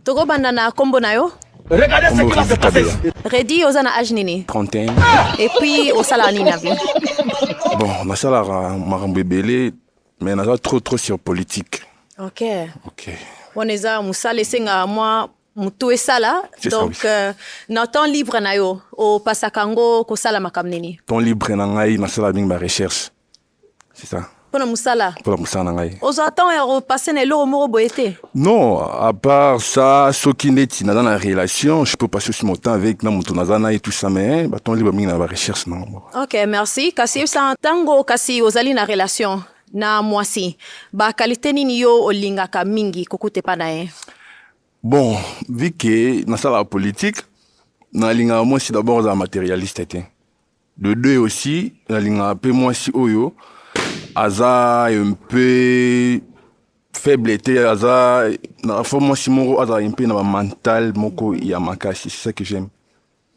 Togo bandana kombo na yo? Regardez ce qui va se passer. Redi ozana âge nini? 31. Et puis osala nini na vie? Bon, nasala makambo ebele, mais naza trop sur politique. Ok. Ok. On eza musala esenga mwa mutu esala. Donc na temps libre na yo opasaka ngo kosala makambo nini? Temps libre na ngai nasala mingi ba recherche. C'est ça. Pona musala. Pour la musala na ngai. Ozo attend ya repasser na eloko moko boye te? Non, à part ça, soki neti na dans la relation, je peux passer aussi mon temps avec na mutu nazana et tout ça, mais temps libre mingi na ba recherche na. Ok, merci. Kasi sa tango kasi ozali na relation na mwasi. Ba qualité nini yo olingaka mingi kokute pa na ye? Bon, vu que dans la politique, dans la moi c'est d'abord un matérialiste. De deux aussi, dans la peu moi si oyo, aza un peu faible été, aza na fois moi si moro aza un peu na mental moko ya makasi, c'est ça que j'aime.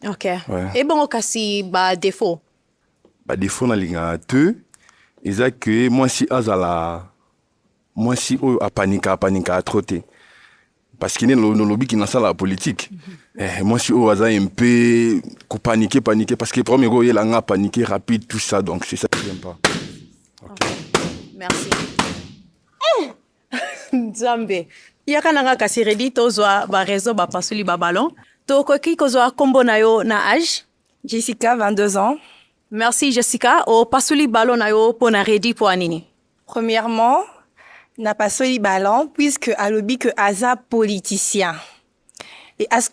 Ok. Ouais. Et bon kasi ba défaut. Ba défaut na linga te, eza que moi si azala, moi si oyo a panika a trotter. Parce qu'il y a le lobby qui n'a pas la politique. Moi, je suis au hasard un peu paniqué, parce que premier il y a paniqué rapide, tout ça, donc c'est ça que j'aime pas. Okay. Merci. Nzambe. Yaka nanga kasi redi tozwa ba réseau ba pasuli ba ballon. To koki kozwa kombo na yo na âge? Jessica, 22 ans. Merci Jessica. O pasuli ballon na yo pona redi po anini? Premièrement, n'a pas soli ballon puisque alobi que aza politicien. Et à ce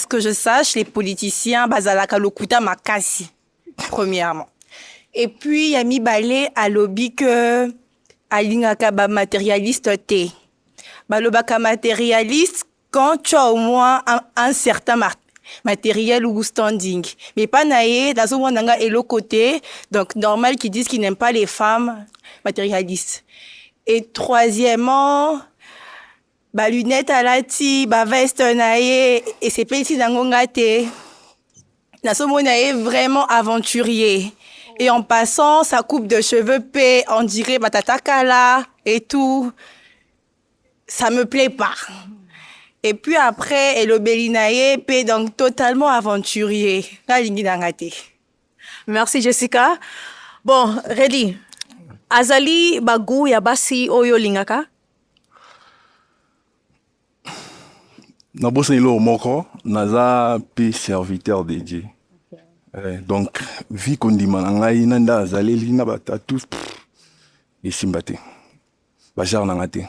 que je sache, les politiciens bazalaka lokuta makasi. Premièrement. Et puis yami balé alobi que alingaka ba matérialiste te. Balobaka matérialiste quand tu as au moins un certain matériel ou standing. Mais pas naé, dans un nanga et l'autre côté, donc normal qu'ils disent qu'ils n'aiment pas les femmes matérialistes. Et troisièmement, ba lunette à la ti, ba veste naé, et c'est pas ici dans te. Nasomo naé vraiment aventurier. Et en passant, sa coupe de cheveux paix, on dirait Matata Kala et tout. Ça me plaît pas. Et puis après, Elobeli naé, paix, donc totalement aventurier. La lingi dangate. Merci Jessica. Bon, Redi. Azali bagu ya basi oyo lingaka? Na bossa nilo moko, naza pe serviteur de Dieu. Donc, vie qu'on dit manangai nanda azali lina batatu et simbate. Bajar nangate.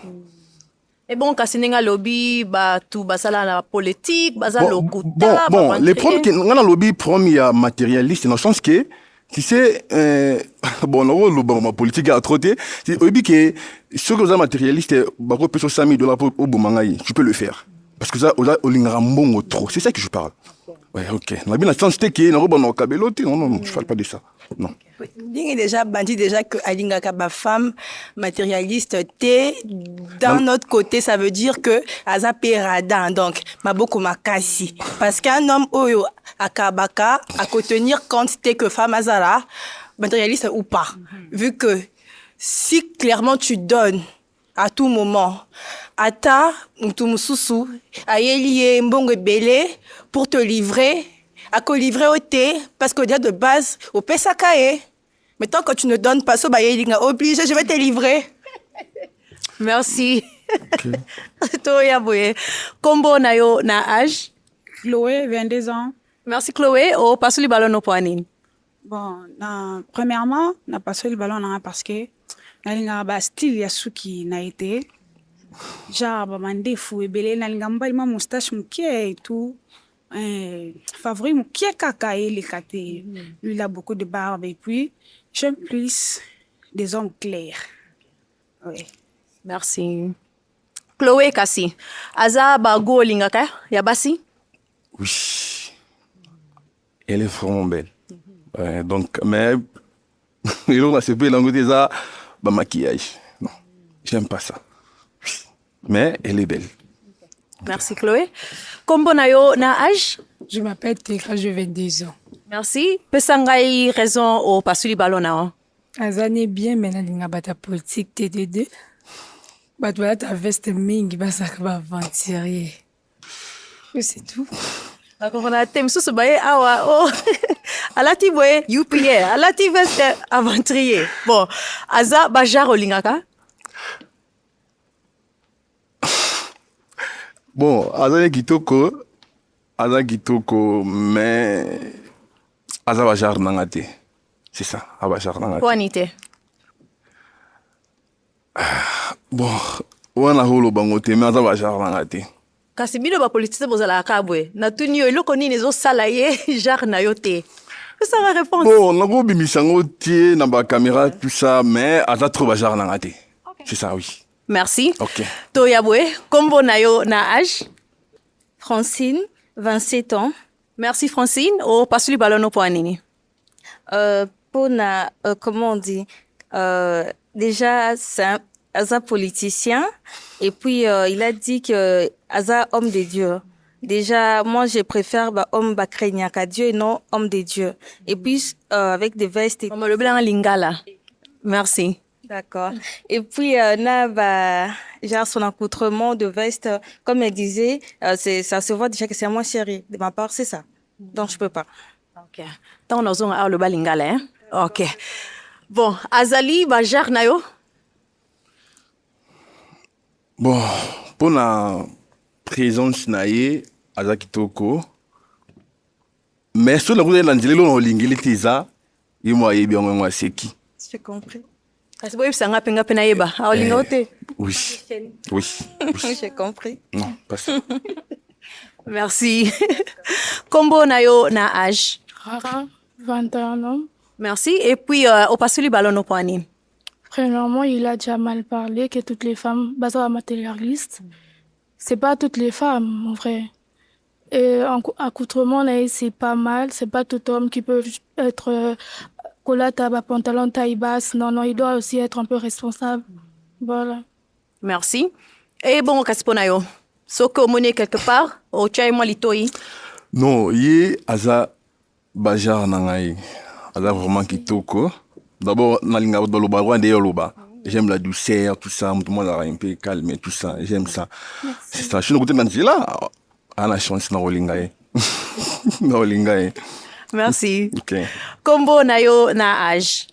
Et bon, kasi nenga lobby ba tu basala la politique, basala lokuta. Bon, les problèmes que ngana lobby premier matérialiste dans le sens que tu sais, bon, la politique a trotté. Au début, que ceux qui sont matérialistes, bako peso $100,000 au Boumangaï, tu peux le faire. Parce que ça, au lingrambo trop. C'est ça que je parle. Ouais, ok. On a bien la chance que non, je parle pas de ça. Non. Déjà, bandit déjà que alingaka ba femme matérialiste té dans notre côté, ça veut dire que aza peradan donc maboko makasi parce qu'un homme oyo akabaka à contenir quantité que femme azala matérialiste ou pas vu que si clairement tu donnes à tout moment ata mutumususu ayelié mbongo belé pour te livrer à co-livrer au thé, parce que déjà de base, au Pesakae. Mais tant que tu ne donnes pas ça, obligé, je vais te livrer. Merci. Toya Boye. Kombo na yo na âge? Chloé, 22 ans. Merci Chloé. O passe le ballon au poignet. Bon, premièrement, na passe le ballon parce que na ba style ya suki na été. Genre ba mande fou et belé na linga mbali ma moustache mouké et tout. Favori qui est kaka et les katé. Lui il a beaucoup de barbe et puis j'aime plus des hommes clairs. Oui. Merci. Chloé kasi. Aza bago lingaka ya basi? Oui. Elle est vraiment belle. Donc mais il a ce peu langue déjà ba maquillage. Non. J'aime pas ça. Oui. Mais elle est belle. Merci Chloé. Kombo na yo na âge? Je m'appelle Teka, j'ai 22 ans. Merci. Pesangai raison au pasuli ballon na. Azane bien maintenant linga bata politique TD2. bato balata veste mingi bazalaka baaventurier. C'est tout. nakomona te mosusu baye awa o alati boye UPA alati veste aventurier bon aza bajare olingaka Bon, aza kitoko, mais aza bajar nanga te. C'est ça, abajar nanga te. pwani te Bon, wana holo bango te, mais aza bajar nanga te. kasi bino bapolitisien bozalaka boye natuni yo eloko nini ezosala ye genre na yo te osaka réponse Bon, nakobimisa yango tie na bacaméra, tout ça, mais aza trop bajar nanga te. C'est ça, oui. merci Ok. toya boye kombo na yo na age Francine, 27 ans. merci Francine opasuli balono po anini Comment on dit déjà, c'est un politicien. Et puis, il a dit que Aza, homme de Dieu. Déjà, moi, je préfère homme bakrenyaka Dieu et non homme de Dieu. Et puis, avec des vestes. Et... le blanc lingala merci D'accord. Et puis, genre son accoutrement de veste, comme elle disait, ça se voit déjà que c'est moins chéri. De ma part, c'est ça. Donc, je peux pas. ok ntango nazonga awa loba lingala hein? Ok bon azali bajar na yo Bon, pour la présence na ye, aza kitoko. Mais sur le coup de l'angelelo no lingili tiza, yemo ayebi yango yango aseki. J'ai compris. kasi boyebisa nga mpenga mpe nayeba aolinga o te Oui. Oui. Oui. J'ai compris. Non, pas ça. merci kombo na yo na age Rara, 21 ans. merci et puis opasuli balono po anini Premièrement, il a déjà mal parlé que toutes les femmes, bazar matérialiste. C'est pas toutes les femmes, en vrai. Et accoutrement, là, c'est pas mal. C'est pas tout homme qui peut être colata, pantalon taille basse. Non, non, il doit aussi être un peu responsable. Voilà. merci et bon kasi mpo na yo soki omoni ye quelque part otya ye mwa litoi Non, ye aza bajar na ngai. Aza vraiment kitoko. D'abord, nalinga baloba rwanda yoloba. J'aime la douceur, tout ça, tout le monde a un peu calme et tout ça. J'aime ça. C'est ça. Je suis côté là. On a chance na rolinga. Na rolinga. merci OK. kombo na yo na age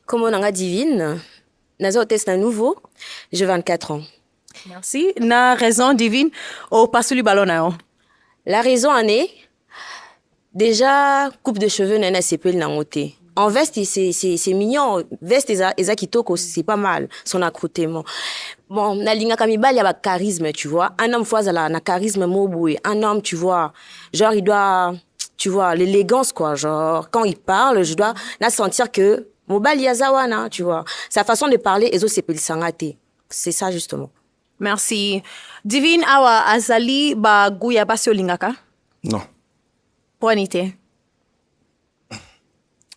Comme on a divine, nazo test na nouveau, j'ai 24 ans. merci na raison divine opasuli balo na yo La raison en est, déjà, coupe de cheveux nana s'épelle na ngoté. En veste, c'est mignon. Veste, eza kitoko, c'est pas mal, son accoutrement. Bon, na linga kamibali, il y a charisme, tu vois. Un homme, fois, na charisme moboué. Un homme, tu vois, genre, il doit, tu vois, l'élégance, quoi. Genre, quand il parle, je dois sentir que, mobali yazawana, tu vois. Sa façon de parler, ezo s'épelle sangate. C'est ça, justement. merci divine awa azali bagu ya basi olingaka Non. pwani te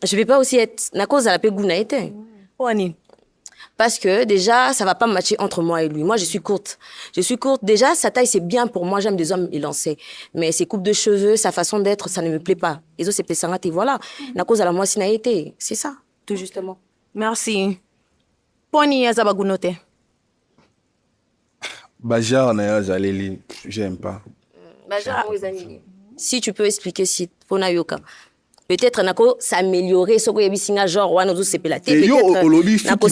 Je vais pas aussi être, na cause à la peguna été. pwani Parce que déjà, ça va pas matcher entre moi et lui. Moi, je suis courte. Déjà, sa taille, c'est bien pour moi. J'aime des hommes élancés. Mais ses coupes de cheveux, sa façon d'être, ça ne me plaît pas. Et ça, c'est pesangate. Voilà. Na cause à la moitié n'a été. C'est ça, tout justement. merci pwani aza bagu no te Bajar na ya zaleli, j'aime pas. Si tu peux expliquer si, pona yoka. Peut-être nako s'améliorer, soko yebisinga genre wana zo sepela te. Peut-être nako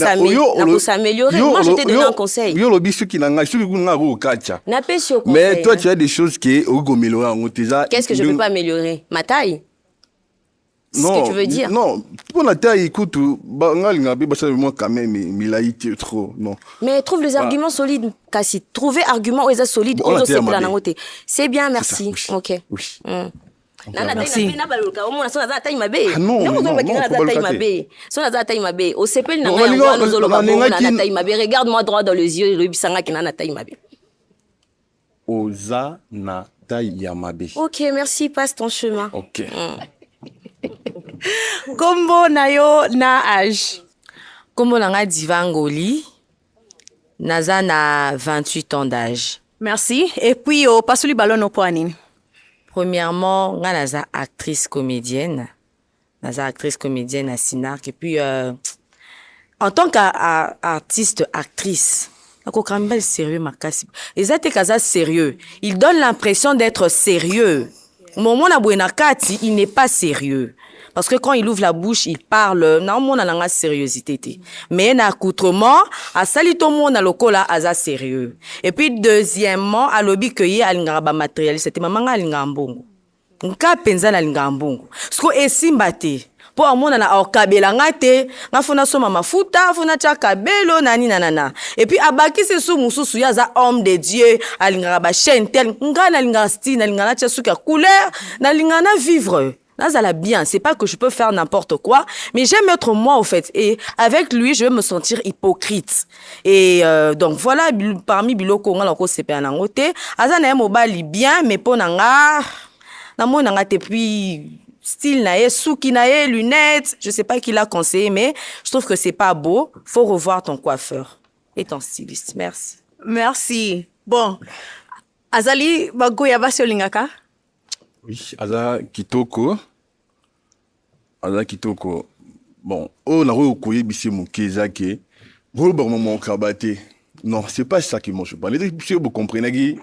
s'améliorer. Moi je t'ai donné un conseil. Yo lobi suki na ngai, suki kuna ko kacha. Na pesi au conseil. Mais toi tu as des choses qui au améliorer en teza. Qu'est-ce que je peux pas améliorer? Ma taille? C'est ce que tu veux dire? Non, pour la taille, écoute, quand même, il a été trop, non. Mais trouve les arguments solides, Kassi. Trouver arguments où ils sont solides, c'est bien, merci. Oui. Ok. Oui. merci regarde-moi droit dans les yeux. Oza na taille yamabe. Ok, merci, passe ton chemin. Ok. kombo na yo na age Kombo nanga Divangoli, naza na 28 ans d'âge. merci et puis opasuli balono po anini Premièrement, nga naza actrice comédienne. Naza actrice comédienne à Sinark. Et puis, en tant qu'artiste, actrice, akokamba sérieux makasi eza te kaza sérieux il donne l'impression d'être sérieux moment na bwena kati il n'est pas sérieux parce que quand il ouvre la bouche il parle na mona nanga sérieuxité te mais na accoutrement asali to mona lokola aza sérieux et puis deuxièmement alobi que ye alingaka ba matérialiste te mamanga alingaka mbongo nka penza na alingaka mbongo sko esimba te po amona na okabela nga te nga funa soma mafuta funa tia kabelo nani nanana et puis abakisi su mususu ya za homme de Dieu alingaka ba chaîne tel nga na lingaka style na lingaka tia suka couleur na lingaka na vivre là bien c'est pas que je peux faire n'importe quoi mais j'aime être moi au fait et avec lui je vais me sentir hypocrite et donc voilà parmi biloko nga lako sepe na ngote aza na mobali bien mais po nanga na mona nga te puis style nae, souki nae, lunettes, je sais pas qui l'a conseillé, mais je trouve que c'est pas beau. Faut revoir ton coiffeur et ton styliste. Merci. Merci. Bon, azali bagoya basi olingaka? Oui, aza kitoko. Aza kitoko. Bon, oh na ro koye bisi mukeza ke. Ro ba mon kabate. Non, c'est pas ça qui mange pas. Les vous comprenez qui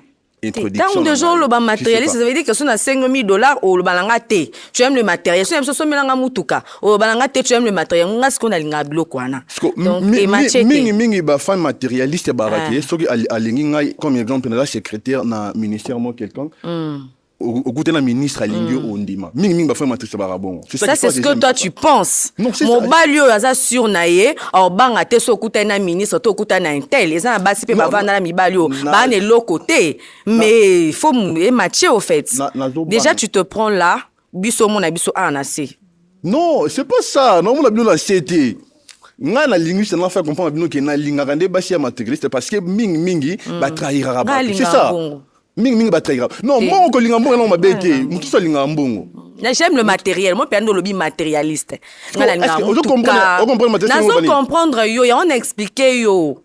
Tant de jours, le matérialiste, ça veut dire que si on a $5,000 ou le balanga te, tu aimes le matériel. Si on a $100,000 mutuka, ou le balanga te, tu aimes le matériel. On a ce qu'on a l'ingablo quoi na. Donc, mingi ba fan matérialiste barate. Ce qui a l'inga comme exemple la secrétaire na ministère moi quelqu'un. Au côté na ministre à l'ingio ondima. Mingi ba fan matérialiste barabon. Ça c'est ce que toi tu penses. Mon balio aza sur naie, or banga te so kuta na ministre to kuta na intel. Les gens basi pe ba vanda na mi balio. Ba ne lo côté. Mais il faut matcher au fait. Déjà tu te prends là, biso mon abiso anase. Non, c'est pas ça. Non, mon abino la CT. Nga na linguiste na faire comprendre abino que na linga rende basi matérialiste parce que mingi ba trahira rabat. C'est ça. Mingi ba trahira. Non, moi on kolinga mbongo na mabete. Mutu so linga mbongo. J'aime le matériel. Moi, perdre le lobby matérialiste. On comprendre yo, on a expliqué yo.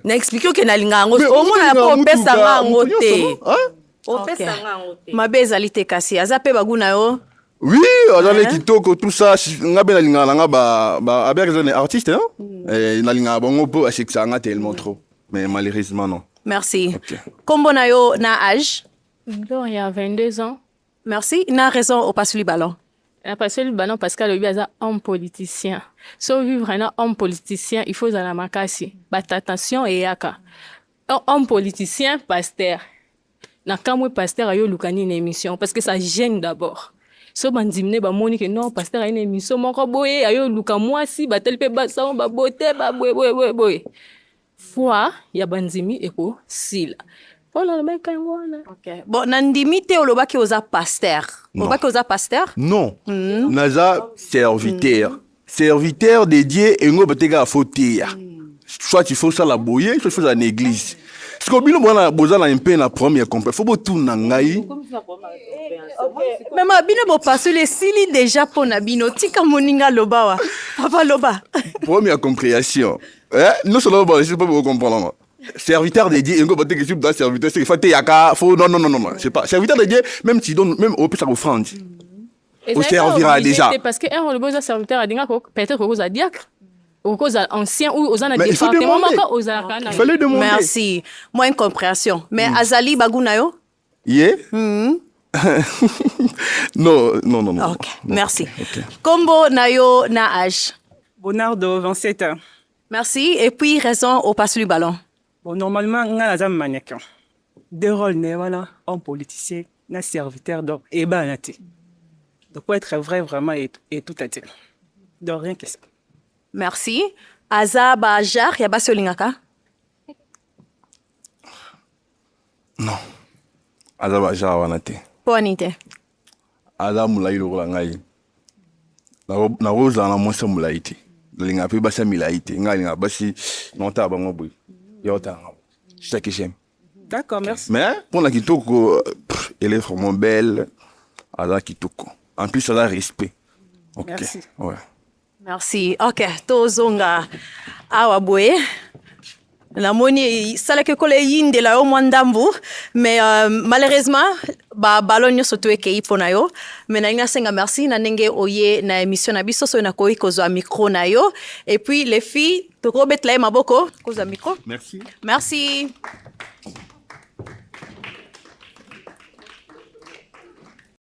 Na expliqué que na linga ngo. Au moins na pas pesa nga ngote. O pesa nga ngote. Mabeza lite kasi. Azape baguna yo. Oui, azale kitoko tout ça nga ben linga nga ba avec les artistes hein. Et na linga bongo po aseksa nga tellement trop. Mais malheureusement non. Merci. Kombo na yo na âge? Bon, il y a 22 ans. Merci. Il a raison au passer le ballon. Il a passé le ballon parce qu'il y a un homme politicien. Si on vivre un homme politicien, il faut la makasi. Bat attention et yaka. Un homme politicien, pasteur. Na kamwe pasteur ayo lukani une émission parce que ça gêne d'abord. So bandimne ba moni que non pasteur a une émission moko boye ayo luka mwasi batel pe ba sa ba bote ba boye. Fois ya bandimi eko sila. Okay. Bon, nandimi te olobaki oza pasteur. Olobaki oza pasteur? Non. Naza serviteur. Serviteur dédié et ngo betega fautier. Soit il faut ça la boyer, soit il faut ça l'église. Parce que bino bona boza na impé na première compé. Faut botu na ngai. Mais ma bino bo passer les sili déjà pour na bino tika moninga lobawa. Papa loba. Première compréhension. Non seulement bon, je peux pas comprendre. Serviteur dédié, et que tu dois serviteur, c'est faut yaka, faut non, c'est pas serviteur dédié, même si donne même au plus ça offrande. Au servira déjà. Parce que un le besoin serviteur a dinga peut-être aux diacre, aux anciens ou aux anciens départements aux arcanes. Il fallait demander. Merci. Moi une compréhension. Mais Azali Bagunayo? Yeah. Non. OK, merci. Kombo nayo na âge? Bonardo, 27 ans. Merci. Et puis raison au passe du ballon. Bon, normalement, on a un mannequin. Deux rôles, voilà, homme politicien, un serviteur d'homme, et ben, donc, pour être vrai, vraiment, et tout à fait. De rien que ça. Merci. Aza Bajar, y'a pas lingaka? Non. Aza Bajar, wanate. Poanite. Aza Moulaï le Rolangaï. Na rose na monsa Moulaïti. Linga pe basa Milaïti. Nga basi, non ta bango boy. C'est ça que j'aime. D'accord, merci. Mais pour la kitoko, elle est vraiment belle. Elle a kitoko. En plus, elle a respect. Ok. Merci. Ouais. Merci. OK. Tozonga awa boye. La moni sala ke kole yinde la o mwandambu mais malheureusement balo nyonso toyekei mpo na yo me nalingi nasenga merci na ndenge oye na émission na biso soki nakoki kozwa micro na yo et puis les filles tokobetela ye maboko kozwa micro Merci. merci